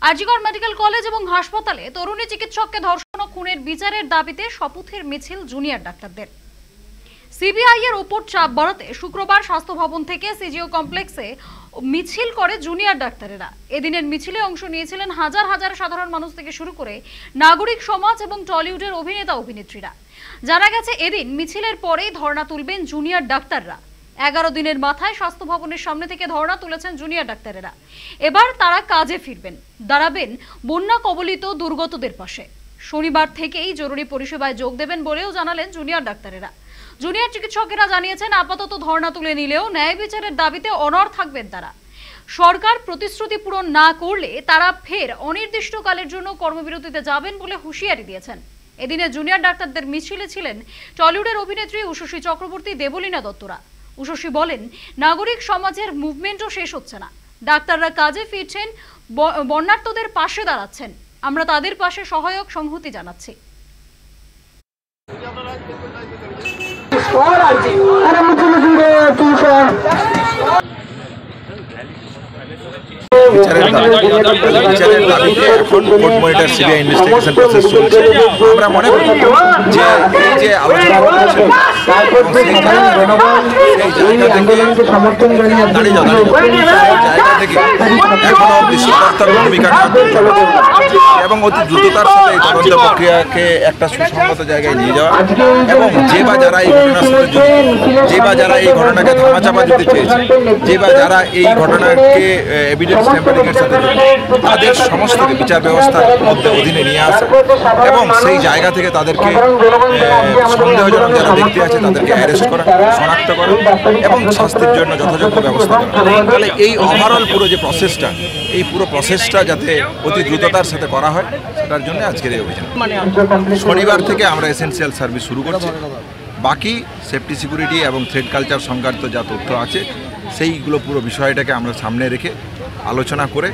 আজিগড় medical college এবং হাসপাতালে তরুণী চিকিৎসককে ধর্ষণ ও খুনের বিচারের দাবিতে শপথের মিছিল জুনিয়র ডাক্তারদের। সিবিআই এর উপর চাপ বাড়াতে শুক্রবার স্বাস্থ্য ভবন থেকে সিজিও কমপ্লেক্সে মিছিল করে জুনিয়র ডাক্তারেরা। এদিনের মিছিলে অংশ নিয়েছিলেন হাজার হাজার সাধারণ মানুষ থেকে শুরু করে নাগরিক সমাজ এবং টলিউডের অভিনেতা অভিনেত্রীরা। জানা গেছে এদিন মিছিলের পরেই ধর্ণা তুলবেন জুনিয়র ডাক্তাররা। 11 দিনের মাথায় স্বাস্থ্য ভবনের সামনে থেকে ধর্ণা তুলেছেন জুনিয়র ডাক্তারেরা। এবার তারা কাজে ফিরবেন, দাঁড়াবেন বন্যা কবলিত দুর্গতদের পাশে। শনিবার থেকেই জরুরি পরিষেবায় যোগ দেবেন বলেও জানালেন জুনিয়র ডাক্তারেরা। জুনিয়র চিকিৎসকেরা জানিয়েছেন আপাতত ধর্ণা তুলে নিলেও ন্যায় বিচারের দাবিতে অনড় থাকবেন তারা। সরকার প্রতিশ্রুতি পূরণ না করলে তারা ফের অনির্দিষ্টকালের জন্য কর্মবিরতিতে যাবেন বলে হুঁশিয়ারি দিয়েছেন। এদিনে জুনিয়র ডাক্তারদের মিছিলে ছিলেন টলিউডের অভিনেত্রী উষসী চক্রবর্তী, দেবলীনা দত্তরা। উষসী বলেন, নাগরিক সমাজের মুভমেন্টও শেষ হচ্ছে না। ডাক্তাররা কাজে ফিরছেন, বন্যার্তদের পাশে দাঁড়াচ্ছেন। আমরা তাদের পাশে সহায়ক সংহতি জানাচ্ছি। বিচারের দাবিতে এখন court monitor CBI investigation process চলছে। আমরা মনে করি যে এই যে আলোচনা করছেন সেই জায়গা থেকে এখনো দৃষ্টিকর্তার ভূমিকা এবং অতি দ্রুততার সাথে এই তদন্ত প্রক্রিয়াকে একটা সুসংগত জায়গায় নিয়ে যাওয়া এবং যে বা যারা এই ঘটনার সাথে জড়িত, যে বা যারা এই ঘটনাকে ধামাচাপা দিতে চেয়েছে, যে বা যারা এই ঘটনাকে এভিডেন্স ট্যাম্পারিংয়ের সাথে তাদের সমস্তকে বিচার ব্যবস্থার মধ্যে অধীনে নিয়ে আসে এবং সেই জায়গা থেকে তাদেরকে সন্দেহজনক যারা ব্যক্তি আছে তাদেরকে অ্যারেস্ট করা, শনাক্ত করা এবং শাস্তির জন্য যথাযথ ব্যবস্থা করা। তাহলে এই ওভারঅল পুরো যে প্রসেসটা, এই পুরো প্রসেসটা যাতে অতি দ্রুততার সাথে করা হয় সেটার জন্য আজকের এই অভিযান। শনিবার থেকে আমরা এসেনশিয়াল সার্ভিস শুরু করছি। বাকি সেফটি, সিকিউরিটি এবং থ্রেড কালচার সংক্রান্ত যা তথ্য আছে সেইগুলো পুরো বিষয়টাকে আমরা সামনে রেখে আলোচনা করে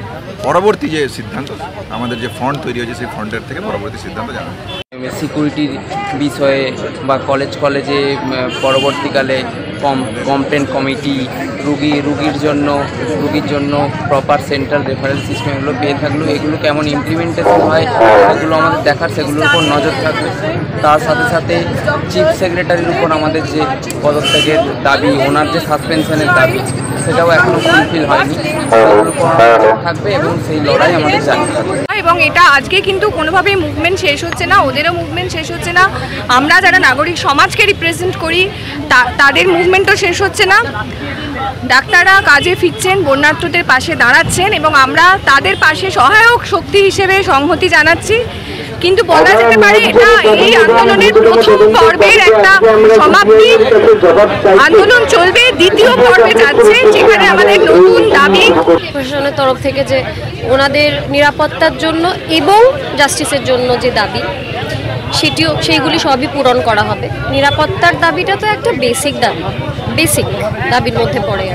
পরবর্তী যে সিদ্ধান্ত, আমাদের যে ফন্ড তৈরি হয়েছে সেই ফন্ডের থেকে পরবর্তী সিদ্ধান্ত জানাবো। সিকিউরিটির বিষয়ে বা কলেজে পরবর্তীকালে কমপ্লেন কমিটি, রুগীর জন্য প্রপার সেন্ট্রাল রেফারেন্স সিস্টেম এগুলো পেয়ে থাকলো, এগুলো কেমন ইমপ্লিমেন্টেশন হয় এগুলো আমাদের দেখার, সেগুলোর উপর নজর থাকবে। তার সাথে সাথে চিফ সেক্রেটারির উপর আমাদের যে পদত্যাগের দাবি, ওনার যে সাসপেনশনের দাবি, সেটাও এখনও ফুলফিল হয়নি, সেগুলোর উপর থাকবে এবং সেই লড়াই আমাদের চালিয়ে থাকবে। এবং এটা আজকে কিন্তু কোনোভাবেই মুভমেন্ট শেষ হচ্ছে না, ওদেরও মুভমেন্ট শেষ হচ্ছে না। আমরা যারা নাগরিক সমাজকে রিপ্রেজেন্ট করি তাদের মুভমেন্টও শেষ হচ্ছে না। ডাক্তাররা কাজে ফিরছেন, বন্যার্তদের পাশে দাঁড়াচ্ছেন এবং আমরা তাদের পাশে সহায়ক শক্তি হিসেবে সংহতি জানাচ্ছি। কিন্তু বলা যেতে পারে এটা এই আন্দোলনের প্রথম পর্বের একটা সমাপ্তি। আন্দোলন চলবে, দ্বিতীয় পর্বে যাচ্ছে, যেখানে আমাদের নতুন দাবি প্রশাসনের তরফ থেকে যে ওনাদের নিরাপত্তার জন্য এবং জাস্টিসের জন্য যে দাবি সেইগুলি সবই পূরণ করা হবে। নিরাপত্তার দাবিটা তো একটা বেসিক দাবির মধ্যে পড়ে।